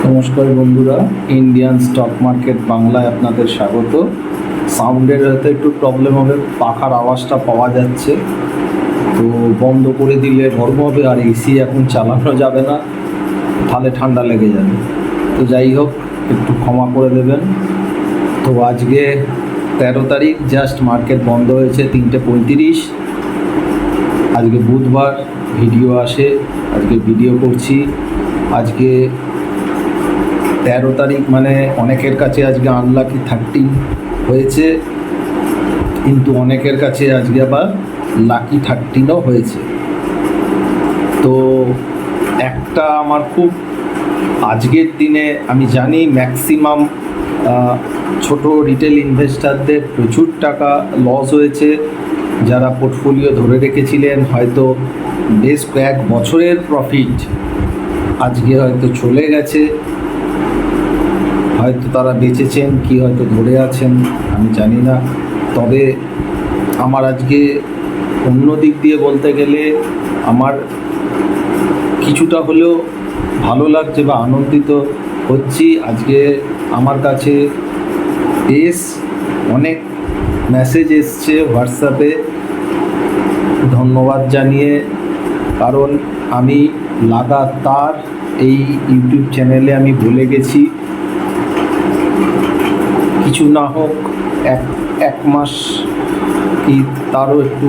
নমস্কার বন্ধুরা, Indian stock market বাংলায় আপনাদের স্বাগত। সাউন্ডের হয়তো একটু প্রবলেম হবে, পাখার আওয়াজটা পাওয়া যাচ্ছে, তো বন্ধ করে দিলে গরম হবে, আর এসি এখন চালানো যাবে না, তাহলে ঠান্ডা লেগে যাবে। তো যাই হোক, একটু ক্ষমা করে দেবেন। তো আজকে 13 তারিখ, জাস্ট মার্কেট বন্ধ হয়েছে 3:35। আজকে বুধবার, ভিডিও আসে, আজকে ভিডিও করছি। আজকে 13 তারিখ, মানে অনেকের কাছে আজকে আনলাকি 13 হয়েছে, কিন্তু অনেকের কাছে আজকে আবার লাকি 13ও হয়েছে। তো একটা আমার খুব আজকের দিনে, আমি জানি ম্যাক্সিমাম ছোট রিটেল ইনভেস্টারদের প্রচুর টাকা লস হয়েছে। যারা পোর্টফোলিও ধরে রেখেছিলেন, হয়তো বেশ কয়েক বছরের প্রফিট আজকে হয়তো চলে গেছে, হয়তো তারা বেঁচেছেন কি হয়তো ধরে আছেন, আমি জানি না। তবে আমার আজকে অন্য দিক দিয়ে বলতে গেলে আমার কিছুটা হলেও ভালো লাগছে বা আনন্দিত হচ্ছি। আজকে আমার কাছে বেশ অনেক মেসেজ এসছে হোয়াটসঅ্যাপে, ধন্যবাদ জানিয়ে। কারণ আমি লাগাতার এই ইউটিউব চ্যানেলে আমি বলে গেছি, কিছু না হোক এক মাস কি তারও একটু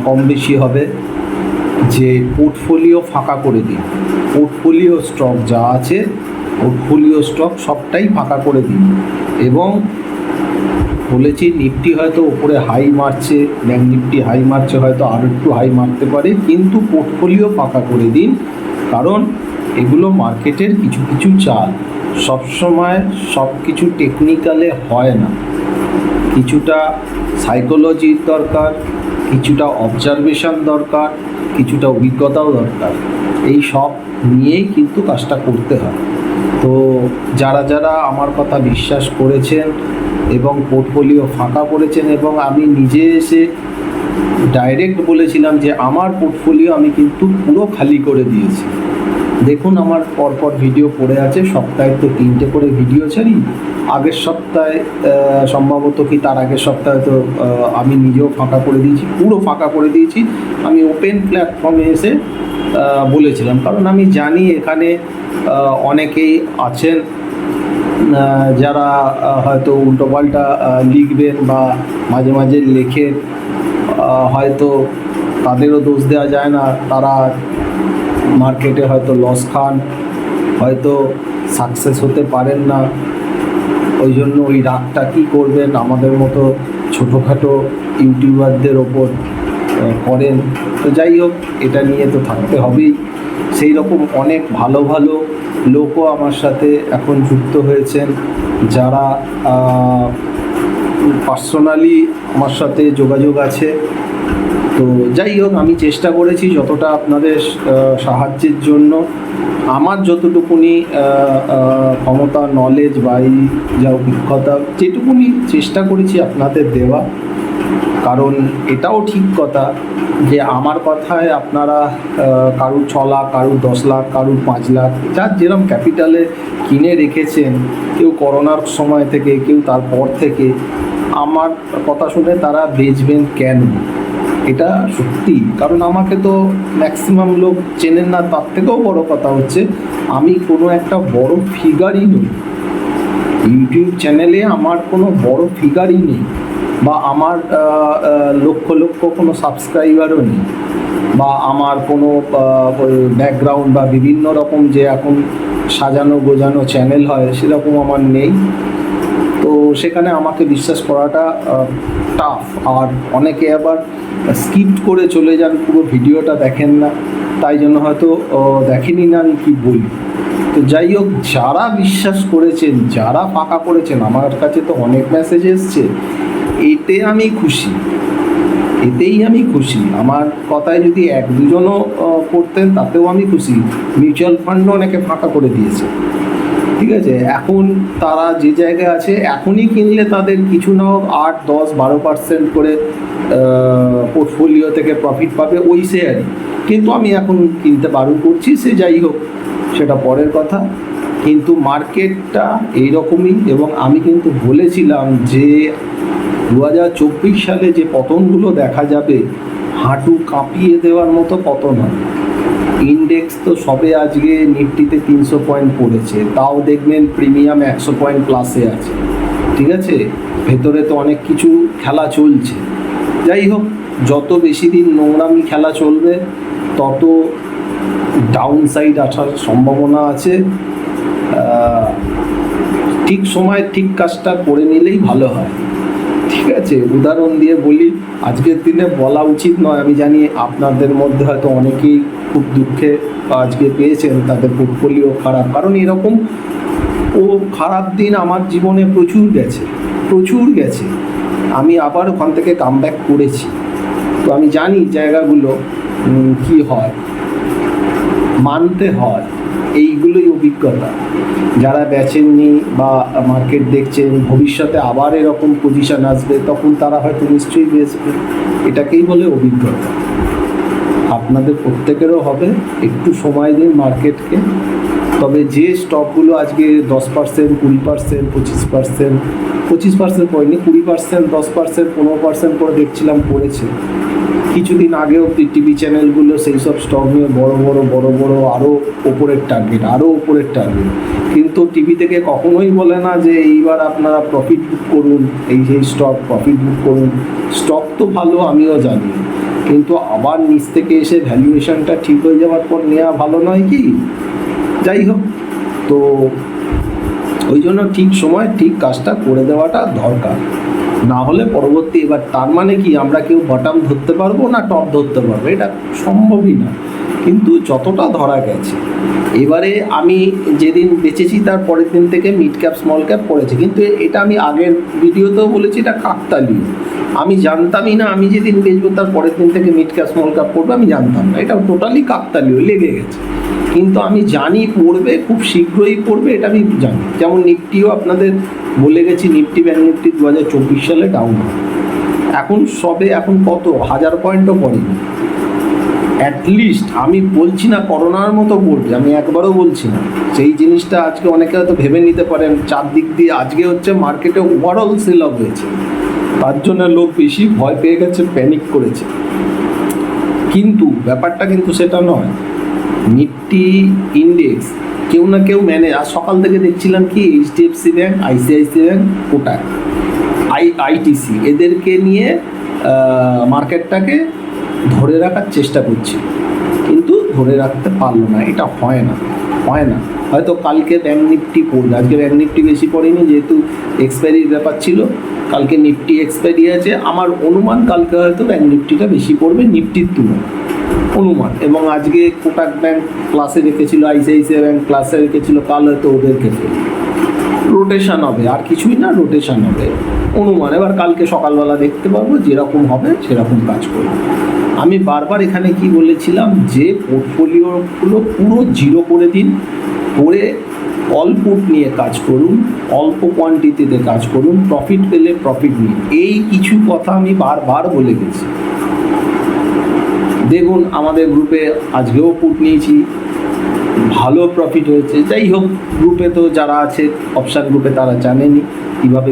কম বেশি হবে, যে পোর্টফোলিও ফাঁকা করে দিন। পোর্টফোলিও স্টক যা আছে, পোর্টফোলিও স্টক সবটাই ফাঁকা করে দিন। এবং বলেছি নিফটি হয়তো উপরে হাই মারছে, ব্যাঙ্ক নিফটি হাই মারছে, হয়তো আরও একটু হাই মারতে পারে, কিন্তু পোর্টফোলিও ফাঁকা করে দিন। কারণ এগুলো মার্কেটের কিছু কিছু চাল, সবসময় সব কিছু টেকনিক্যালে হয় না, কিছুটা সাইকোলজির দরকার, কিছুটা অবজারভেশন দরকার, কিছুটা অভিজ্ঞতাও দরকার। এই সব নিয়েই কিন্তু কাজটা করতে হয়। তো যারা যারা আমার কথা বিশ্বাস করেছেন এবং পোর্টফোলিও ফাঁকা করেছেন, এবং আমি নিজে এসে ডাইরেক্ট বলেছিলাম যে আমার পোর্টফোলিও আমি কিন্তু পুরো খালি করে দিয়েছি। দেখুন, আমার পরপর ভিডিও পড়ে আছে, সপ্তাহে তো 3টে করে ভিডিও ছাড়ি। আগের সপ্তাহে সম্ভবত কি তার আগের সপ্তাহে তো আমি নিজেও ফাঁকা করে দিয়েছি, পুরো ফাঁকা করে দিয়েছি। আমি ওপেন প্ল্যাটফর্মে এসে বলেছিলাম, কারণ আমি জানি এখানে অনেকেই আছেন যারা হয়তো উল্টোপাল্টা লিখবেন বা মাঝে মাঝে লেখেন, হয়তো তাদেরও দোষ দেওয়া যায় না, তারা মার্কেটে হয়তো লস খান, হয়তো সাকসেস হতে পারেন না। ওই জন্য ওই রাগটা কী করবেন, আমাদের মতো ছোটোখাটো ইউটিউবারদের ওপর করেন। তো যাই হোক, এটা নিয়ে তো থাকতে হবেই। সেই রকম অনেক ভালো ভালো লোকও আমার সাথে এখন যুক্ত হয়েছেন, যারা পার্সোনালি আমার সাথে যোগাযোগ আছে। তো যাই হোক, আমি চেষ্টা করেছি যতটা আপনাদের সাহায্যের জন্য, আমার যতটুকুনি ক্ষমতা, নলেজ বা এই যা অভিজ্ঞতা, যেটুকুনি চেষ্টা করেছি আপনাদের দেওয়া। কারণ এটাও ঠিক কথা যে আমার কথায় আপনারা কারুর 6 লাখ, কারুর 10 লাখ, কারুর 5 লাখ, যার যেরকম ক্যাপিটালে কিনে রেখেছেন, কেউ করোনার সময় থেকে, কেউ তারপর থেকে, আমার কথা শুনে তারা বেচবেন কেন? এটা সত্যি। কারণ আমাকে তো ম্যাক্সিমাম লোক চেনেন না। তার থেকেও বড় কথা হচ্ছে, আমি কোনো একটা বড় ফিগারই নই ইউটিউব চ্যানেলে, আমার কোনো বড় ফিগারই নেই, বা আমার লক্ষ লক্ষ কোনো সাবস্ক্রাইবারও নেই, বা আমার কোনো ব্যাকগ্রাউন্ড বা বিভিন্ন রকম যে এখন সাজানো গোজানো চ্যানেল হয়, সেরকম আমার নেই। তো সেখানে আমাকে বিশ্বাস করাটা টাফ। আর অনেকে আবার স্কিপ করে চলে যান, পুরো ভিডিওটা দেখেন না, তাই জন্য হয়তো দেখেনি না আমি কী বলি। তো যাই হোক, যারা বিশ্বাস করেছেন, যারা ফাঁকা করেছেন, আমার কাছে তো অনেক মেসেজ এসছে, এতে আমি খুশি, এতেই আমি খুশি। আমার কথায় যদি 1-2জনও করতেন, তাতেও আমি খুশি। মিউচুয়াল ফান্ডও অনেকে ফাঁকা করে দিয়েছে, ঠিক আছে। এখন তারা যে জায়গায় আছে, এখনই কিনলে তাদের কিছু না হোক 8, 10, 12% করে পোর্টফোলিও থেকে প্রফিট পাবে ওই শেয়ারই। কিন্তু আমি এখন কিনতে বারণ করছি, সে যাই হোক, সেটা পরের কথা। কিন্তু মার্কেটটা এইরকমই, এবং আমি কিন্তু বলেছিলাম যে 2024 সালে যে পতনগুলো দেখা যাবে হাঁটু কাঁপিয়ে দেওয়ার মতো পতন হবে। ইন্ডেক্স তো সবে আজকে নিফটিতে 300 পয়েন্ট পড়েছে, তাও দেখবেন প্রিমিয়াম 100 পয়েন্ট প্লাসে আছে। ঠিক আছে, ভেতরে তো অনেক কিছু খেলা চলছে। যাই হোক, যত বেশি দিন নোংরামি খেলা চলবে তত ডাউন সাইড আসার সম্ভাবনা আছে। ঠিক সময় ঠিক কাজটা করে নিলেই ভালো হয়। ঠিক আছে, উদাহরণ দিয়ে বলি, আজকের দিনে বলা উচিত নয়, আমি জানি আপনাদের মধ্যে হয়তো অনেকেই খুব দুঃখে আজকে পেয়েছেন, তাদের পোর্টফোলিও খারাপ, কারণ এরকম খারাপ দিন আমার জীবনে প্রচুর গেছে। আমি আবার ওখান থেকে কামব্যাক করেছি, তো আমি জানি জায়গাগুলো কি হয়, মানতে হয়। এইগুলোই অভিজ্ঞতা। যারা বেচেননি বা মার্কেট দেখছেন, ভবিষ্যতে আবার এরকম পজিশন আসবে, তখন তারা হয়তো নিশ্চয়ই বেচবে। এটাকেই বলে অভিজ্ঞতা। আপনাদের প্রত্যেকেরও হবে, একটু সময় দিন মার্কেটকে। তবে যে স্টকগুলো আজকে 10%, 20%, 25% পড়েনি, 20%, 10%, 15% করে দেখছিলাম পড়েছে। কিছুদিন আগেও টিভি চ্যানেলগুলো সেই সব স্টক নিয়ে বড় বড় আরও ওপরের টার্গেট, কিন্তু টিভি থেকে কখনোই বলে না যে এইবার আপনারা প্রফিট বুক করুন, সেই স্টক প্রফিট বুক করুন। স্টক তো ভালো, আমিও জানি, কিন্তু আবার নিচ থেকে এসে ভ্যালুয়েশনটা ঠিক হয়ে যাওয়ার পর নেওয়া ভালো নয় কি? যাই হোক, তো ওই জন্য ঠিক সময় ঠিক কাজটা করে দেওয়াটা দরকার, না হলে পরবর্তী এবার তার মানে কি আমরা কেউ বটম ধরতে পারবো না, টপ ধরতে পারবো, এটা সম্ভবই না। কিন্তু যতটা ধরা গেছে, এবারে আমি যেদিন বেচেছি তার পরের দিন থেকে মিড ক্যাপ স্মল ক্যাপ পড়েছে, কিন্তু এটা আমি আগের ভিডিওতেও বলেছি, এটা কাকতালীয়। আমি জানতামই না আমি যেদিন বেচবো তার পরের দিন থেকে মিড ক্যাপ স্মল ক্যাপ পড়বে, আমি জানতাম না। এটা টোটালি কাকতালীয়, লেগে গেছে। কিন্তু আমি জানি পড়বে, খুব শীঘ্রই পড়বে, এটা আমি জানি। যেমন নিফটিও আপনাদের বলে গেছি, নিফটি ব্যাংক নিফটি 2024 সালে ডাউন হয়। এখন কত 1000 পয়েন্টও পড়েনি। অ্যাটলিস্ট আমি বলছি না করোনার মতো পড়বে, আমি একবারও বলছি না। সেই জিনিসটা আজকে অনেকে হয়তো ভেবে নিতে পারেন, চারদিক দিয়ে আজকে হচ্ছে মার্কেটে ওভারঅল সেল অফ হয়েছে, তার জন্য লোক বেশি ভয় পেয়ে গেছে, প্যানিক করেছে। কিন্তু ব্যাপারটা কিন্তু সেটা নয়। নিফটি ইন্ডেক্স কেউ না কেউ আর সকাল থেকে দেখছিলাম কি HDFC bank, ICICI bank, Kotak, ITC এদেরকে নিয়ে মার্কেটটাকে ধরে রাখার চেষ্টা করছি, কিন্তু ধরে রাখতে পারলো না। এটা হয় না। হয়তো কালকে ব্যাংক নিফটি পড়বে, আজকে ব্যাংক নিফটি বেশি পড়েনি, যেহেতু এক্সপায়ারির ব্যাপার ছিল। কালকে নিফটি এক্সপায়ারি আছে, আমার অনুমান কালকে হয়তো ব্যাংক নিফটিটা বেশি পড়বে নিফটির তুলনায়, অনুমান। এবং আজকে কোটাক ব্যাংক প্লাসে রেখেছিল, ICICI ব্যাংক প্লাসে রেখেছিল, কাল হয়তো ওদেরকে রোটেশন হবে, আর কিছুই না, রোটেশন হবে অনুমান। এবার কালকে সকালবেলা দেখতে পাবো, যেরকম হবে সেরকম কাজ করবো। আমি বারবার এখানে কি বলেছিলাম, যে পোর্টফোলিওগুলো পুরো জিরো করে দিন, করে অল পুট নিয়ে কাজ করুন, অল্প কোয়ান্টিটিতে কাজ করুন, প্রফিট পেলে প্রফিট নিন। এই কিছু কথা আমি বারবার বলে গেছি। দেখুন আমাদের গ্রুপে আজকেও পুট নিয়েছি, ভালো প্রফিট হয়েছে। যাই হোক, গ্রুপে তো যারা আছে অপশান গ্রুপে তারা জানেনি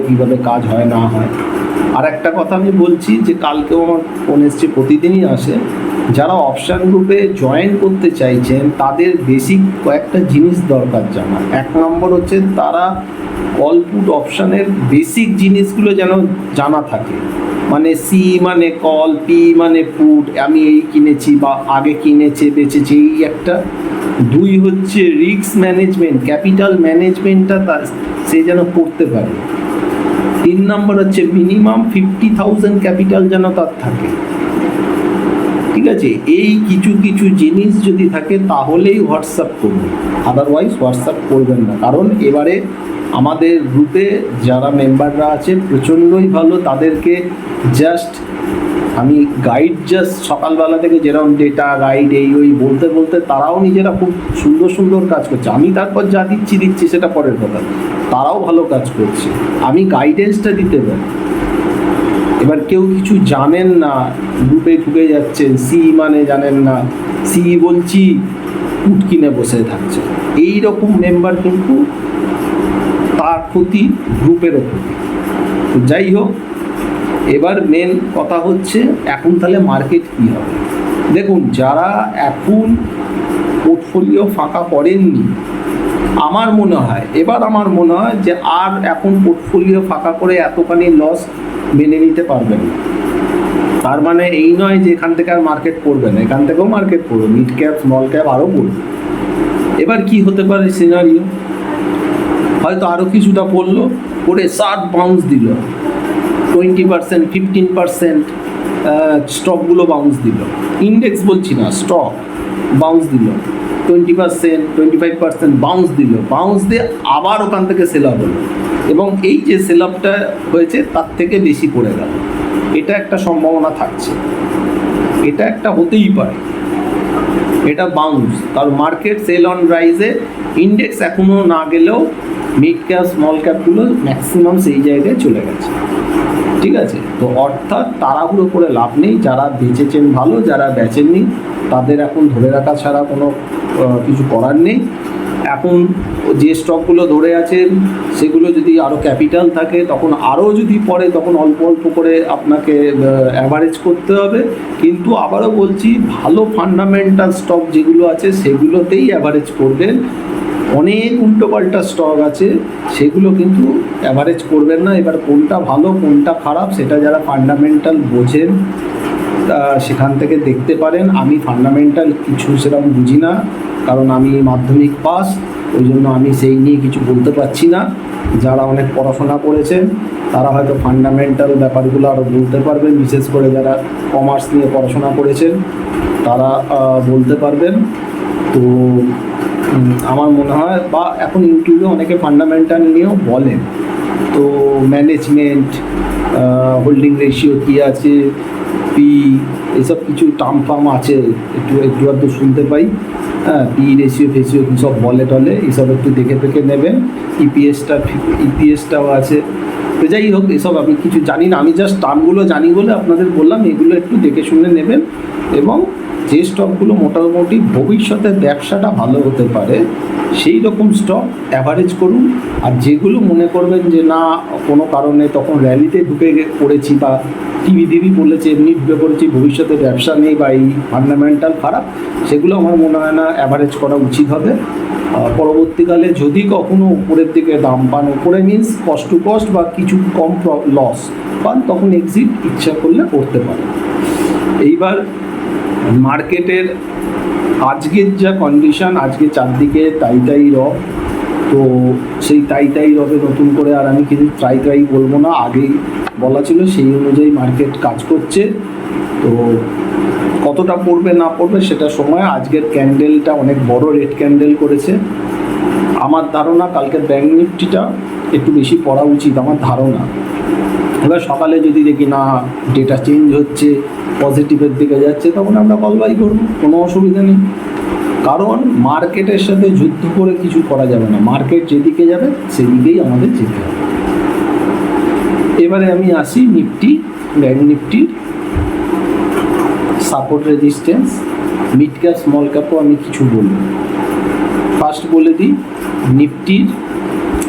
কীভাবে কাজ হয় না হয়। আর একটা কথা আমি বলছি, যে কালকেও আমার ফোন এসছে, প্রতিদিনই আসে, যারা অপশান গ্রুপে জয়েন করতে চাইছেন তাদের বেসিক কয়েকটা জিনিস দরকার জানা। 1 নম্বর হচ্ছে তারা কল পুট অপশানের বেসিক জিনিসগুলো যেন জানা থাকে, মানে সি মানে কল, পি মানে পুট, আমি এই কিনেছি বা আগে কিনেছে বেচেছি, এই একটা। 2 হচ্ছে রিস্ক ম্যানেজমেন্ট, ক্যাপিটাল ম্যানেজমেন্টটা সে যেন করতে পারে। 3 নম্বর হচ্ছে মিনিমাম 50,000 ক্যাপিটাল যেন তার থাকে। ঠিক আছে, এই কিছু জিনিস যদি থাকে তাহলেই হোয়াটসঅ্যাপ করুন, আদারওয়াইজ হোয়াটসঅ্যাপ করবেন না। কারণ এবারে আমাদের গ্রুপে যারা মেম্বাররা আছে প্রচণ্ডই ভালো, তাদেরকে জাস্ট আমি গাইড সকালবেলা থেকে যেরকম ডেটা গাইড এই ওই বলতে তারাও নিজেরা খুব সুন্দর কাজ করছে। আমি তারপর যা দিচ্ছি সেটা পরের কথা, তারাও ভালো কাজ করছে, আমি গাইডেন্সটা দিতে পারি। এবার কেউ কিছু জানেন না, গ্রুপে ঢুকে যাচ্ছেন, সি মানে জানেন না, সি বলছি পুট কিনে বসে থাকছে। এই রকম মেম্বার কিন্তু তার ক্ষতি, গ্রুপেরও ক্ষতি। তো যাই হোক, এবার মেন কথা হচ্ছে এখন তাহলে মার্কেট কী হবে। দেখুন, যারা এখন পোর্টফোলিও ফাঁকা করেননি, আমার মনে হয় যে আর এখন পোর্টফোলিও ফাঁকা করে এতখানি লস মেনে নিতে পারবেন না। তার মানে এই নয় যে এখান থেকে আর মার্কেট পড়বে না, এখান থেকেও মার্কেট পড়বে, মিড ক্যাপ স্মল ক্যাপ আরও পড়বে। এবার কি হতে পারে সিনারিও, হয়তো আরও কিছুটা পড়লো, পড়ে শার্প বাউন্স দিল 20%, 15%, স্টকগুলো বাউন্স দিল, ইন্ডেক্স বলছি না, স্টক বাউন্স দিল 20%, 25% বাউন্স দিল, বাউন্স দিয়ে আবার ওখান থেকে সেল আপ হলো, এবং এই যে সেল আপটা হয়েছে তার থেকে বেশি পড়ে গেল। এটা একটা সম্ভাবনা থাকছে, এটা একটা হতেই পারে, এটা বাউন্স। কারণ মার্কেট সেল অন রাইজে, ইন্ডেক্স এখনও না গেলেও মিড ক্যাপ স্মল ক্যাপগুলো ম্যাক্সিমাম সেই জায়গায় চলে গেছে। ঠিক আছে, তো অর্থাৎ তাড়াহুড়ো করে লাভ নেই। যারা বেচেছেন ভালো, যারা বেচেননি তাদের এখন ধরে রাখা ছাড়া কোনো কিছু করার নেই। এখন যে স্টকগুলো ধরে আছেন সেগুলো যদি আরও ক্যাপিটাল থাকে, তখন আরও যদি পড়ে তখন অল্প অল্প করে আপনাকে অ্যাভারেজ করতে হবে। কিন্তু আবারও বলছি, ভালো ফান্ডামেন্টাল স্টক যেগুলো আছে সেগুলোতেই অ্যাভারেজ করবেন। অনেক উল্টোপাল্টা স্টক আছে, সেগুলো কিন্তু অ্যাভারেজ করবেন না। এবার কোনটা ভালো কোনটা খারাপ সেটা যারা ফান্ডামেন্টাল বোঝেন সেখান থেকে দেখতে পারেন। আমি ফান্ডামেন্টাল কিছু সেরকম বুঝি না, কারণ আমি মাধ্যমিক পাস, ওই জন্য আমি সেই নিয়ে কিছু বলতে পারছি না। যারা অনেক পড়াশোনা করেছেন তারা হয়তো ফান্ডামেন্টাল ব্যাপারগুলো আরও বলতে পারবেন, বিশেষ করে যারা কমার্স নিয়ে পড়াশোনা করেছেন তারা বলতে পারবেন। তো আমার মনে হয়, বা এখন ইউটিউবে অনেকে ফান্ডামেন্টাল নিয়েও বলেন, তো ম্যানেজমেন্ট, হোল্ডিং রেশিও কী আছে, পি, এসব কিছু টার্ম ফার্ম আছে, একটু আধটু শুনতে পাই। হ্যাঁ, পি রেশিও ফেশিও কী সব বলে টলে, এইসব একটু দেখে নেবেন। ইপিএসটাও আছে। তো যাই হোক, এসব আমি কিছু জানি না, আমি জাস্ট টার্মগুলো জানি বলে আপনাদের বললাম। এগুলো একটু দেখে শুনে নেবেন, এবং যে স্টকগুলো মোটামুটি ভবিষ্যতে ব্যবসাটা ভালো হতে পারে সেই রকম স্টক অ্যাভারেজ করুন। আর যেগুলো মনে করবেন যে না, কোনো কারণে তখন র্যালিতে ঢুকে পড়েছি, বা টিভি বলেছে এমনি ঢুকে পড়েছি, ভবিষ্যতে ব্যবসা নেই বা এই ফান্ডামেন্টাল খারাপ, সেগুলো আমার মনে হয় না অ্যাভারেজ করা উচিত হবে। পরবর্তীকালে যদি কখনো উপরের দিকে দাম পান, উপরে মিনস কস্ট টু কস্ট বা কিছু কম লস পান, তখন এক্সিট ইচ্ছা করলে করতে পারেন। এইবার মার্কেটের আজকের যা কন্ডিশন, আজকে চারদিকে তাই রব, তো সেই তাই রবে নতুন করে আর আমি কিছু ট্রাই বলবো না, আগেই বলা ছিল সেই অনুযায়ী মার্কেট কাজ করছে। তো কতটা পড়বে না পড়বে সেটা সময়। আজকের ক্যান্ডেলটা অনেক বড় রেড ক্যান্ডেল করেছে। আমার ধারণা কালকে ব্যাংক নিফটিটা একটু বেশি পড়া উচিত, আমার ধারণা। এবার সকালে যদি দেখি না ডেটা চেঞ্জ হচ্ছে, পজিটিভের দিকে যাচ্ছে, তখন আমরা কল বাই করবো, কোনো অসুবিধা নেই। কারণ মার্কেটের সাথে যুদ্ধ করে কিছু করা যাবে না, মার্কেট যেদিকে যাবে সেদিকেই আমাদের যেতে হবে। এবারে আমি আসি নিফটি, ব্যাংক নিফটির support resistance, mid cap small ক্যাপও আমি কিছু বলবো। ফার্স্ট বলে দিই, নিফটির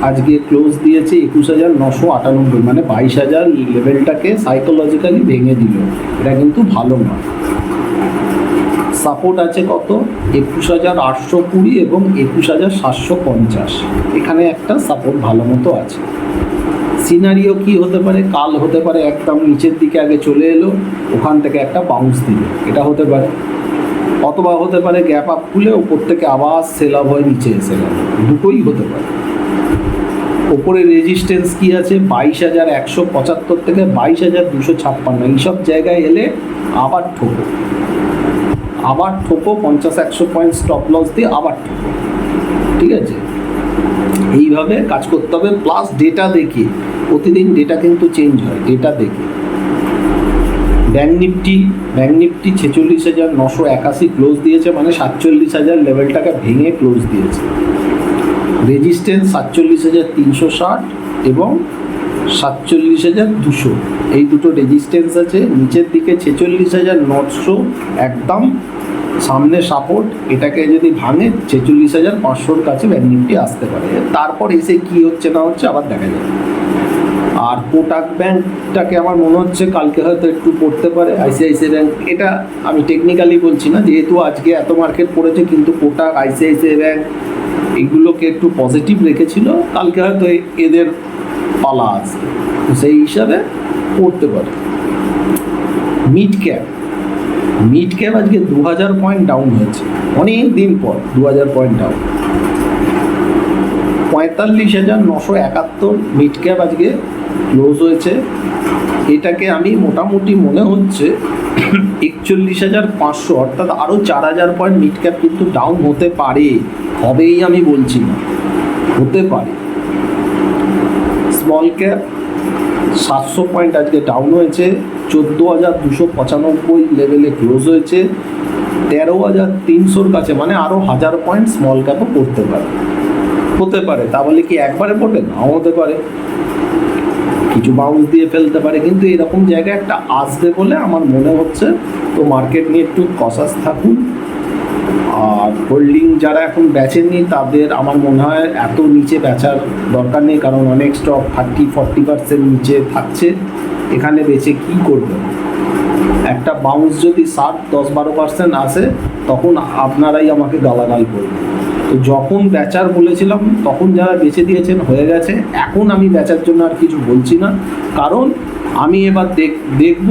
আজকে ক্লোজ দিয়েছে 21,998, মানে 22,000 লেভেলটাকে সাইকোলজিক্যালি ভেঙে দিল। এটা কিন্তু ভালো নয়। সাপোর্ট আছে কত, 21,820 এবং 21,750, এখানে একটা সাপোর্ট ভালো মতো আছে। সিনারিও কি হতে পারে, কাল হতে পারে একদম নিচের দিকে আগে চলে এলো, ওখান থেকে একটা বাউন্স দিল, এটা হতে পারে। অথবা হতে পারে গ্যাপ আপ খুলে ওপর থেকে আবার সেল আপ হয়ে নিচে এসে গেল, দুটোই হতে পারে। ওপরে রেজিস্ট্যান্স কি আছে, 22,175 থেকে 22,256, এইসব জায়গায় এলে আবার ঠোকো 50-100 পয়েন্ট স্টপ লস দিয়ে আবার ঠোকো। ঠিক আছে, এইভাবে কাজ করতে হবে। প্লাস ডেটা দেখে, প্রতিদিন ডেটা কিন্তু চেঞ্জ হয়, ডেটা দেখে। ব্যাংক নিফটি 46,981 ক্লোজ দিয়েছে, মানে 47,000 লেভেলটাকে ভেঙে ক্লোজ দিয়েছে। রেজিস্ট্যান্স 47,360 এবং 47,200, এই দুটো রেজিস্ট্যান্স আছে। নিচের দিকে 46,900 একদম সামনে সাপোর্ট, এটাকে যদি ভাঙে 46,500-র কাছে ব্যাংক নিফটি আসতে পারে। তারপর এসে কি হচ্ছে না হচ্ছে আবার দেখা যাবে। আর কোটাক ব্যাংকটাকে আমার মনে হচ্ছে কালকে হয়তো একটু পড়তে পারে, আইসিআইসিআই ব্যাংক। এটা আমি টেকনিক্যালি বলছি না, যেহেতু আজকে এত মার্কেট পড়েছে, কিন্তু কোটাক, আইসিআইসিআই ব্যাংক এগুলোকে একটু পজিটিভ রেখেছিল, কালকে হয়তো এদের পালা আছে, তো সেই হিসাবে পড়তে পারে। মিড ক্যাপ আজকে 2000 পয়েন্ট ডাউন হয়েছে, অনেক দিন পর 2000 পয়েন্ট ডাউন। 45,971 মিড ক্যাপ আজকে ক্লোজ হয়েছে। এটাকে আমি মোটামুটি মনে হচ্ছে 41,500, অর্থাৎ আরও 4,000 পয়েন্ট মিড ক্যাপ কিন্তু ডাউন হতে পারে, হবেই আমি বলছি না, হতে পারে। স্মল ক্যাপ 700 পয়েন্ট আজকে ডাউন হয়েছে, 14,295 লেভেলে ক্লোজ হয়েছে। 13,300-র কাছে, মানে আরও 1000 পয়েন্ট স্মল ক্যাপও করতে পারে, হতে পারে। তা বলে কি একবারে পড়বে? নাও হতে পারে, কিছু বাউন্স দিয়ে ফেলতে পারে, কিন্তু এরকম জায়গায় একটা আসবে বলে আমার মনে হচ্ছে। তো মার্কেট নিয়ে একটু কসাস থাকুন। আর হোল্ডিং যারা এখন বেচেননি তাদের আমার মনে হয় এত নিচে বেচার দরকার নেই, কারণ অনেক স্টক 30-40% নিচে থাকছে। এখানে বেচে কি করবে? একটা বাউন্স যদি 7-10-12% আসে, তখন আপনারাই আমাকে গালাগাল করবেন। তো যখন বেচার বলেছিলাম তখন যারা বেচে দিয়েছেন হয়ে গেছে। এখন আমি বেচার জন্য আর কিছু বলছি না, কারণ আমি এবার দেখব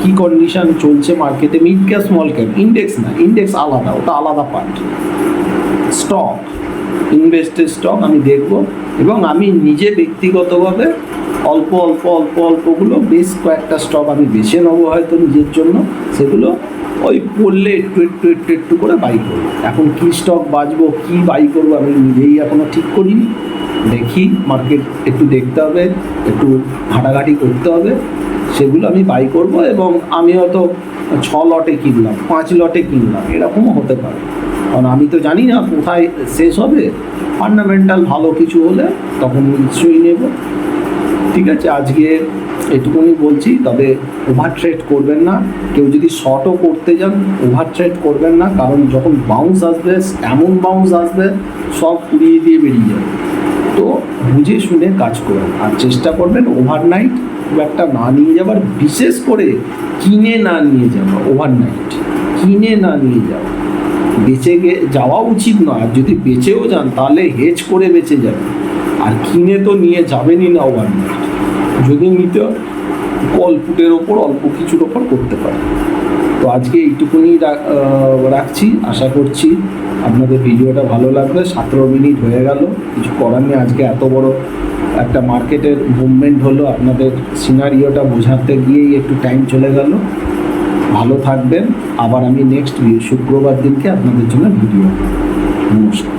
কি কন্ডিশন চলছে মার্কেটে। Mid cap, small cap, index না, ইন্ডেক্স আলাদা, ওটা আলাদা পার্ট। স্টক, ইনভেস্টেড স্টক আমি দেখব, এবং আমি নিজে ব্যক্তিগতভাবে অল্পগুলো বেশ কয়েকটা স্টক আমি বেছে নেবো হয়তো নিজের জন্য। সেগুলো ওই পড়লে একটু করে বাই করবো। এখন কী স্টক বাঁচবো, কী বাই করবো আমি নিজেই এখনও ঠিক করিনি। দেখি, মার্কেট একটু দেখতে হবে, একটু ঘাটাঘাটি করতে হবে, সেগুলো আমি বাই করব। এবং আমি হয়তো 6 লটে কিনলাম, 5 লটে কিনলাম, এরকমও হতে পারে, কারণ আমি তো জানি না কোথায় শেষ হবে। ফান্ডামেন্টাল ভালো কিছু হলে তখন নিশ্চয়ই নেব। ঠিক আছে, আজকে এটুকুনি বলছি। তবে ওভার ট্রেড করবেন না, কেউ যদি শর্টও করতে যান ওভার ট্রেড করবেন না, কারণ যখন বাউন্স আসবে, এমন বাউন্স আসবে সব উড়িয়ে দিয়ে বেরিয়ে যাবে। তো বুঝে শুনে কাজ করবেন, আর চেষ্টা করবেন ওভারনাইট খুব একটা না নিয়ে যাবার, বিশেষ করে কিনে না নিয়ে যাওয়া। ওভারনাইট কিনে না নিয়ে যাওয়া, বেঁচে যাওয়া উচিত নয়। আর যদি বেঁচেও যান তাহলে হেজ করে বেঁচে যাবেন, আর কিনে তো নিয়ে যাবেনই না ওভারনাইট। যদি নিতে অল্পের ওপর, অল্প কিছুর ওপর করতে পারে। তো আজকে এইটুকুনি রাখছি। আশা করছি আপনাদের ভিডিওটা ভালো লাগবে। 17 মিনিট হয়ে গেল, কিছু করার নেই। আজকে এত বড় একটা মার্কেটের মুভমেন্ট হলো, আপনাদের সিনারিওটা বোঝাতে গিয়েই একটু টাইম চলে গেল। ভালো থাকবেন। আবার আমি নেক্সট শুক্রবার দিনকে আপনাদের জন্য ভিডিও। নমস্কার।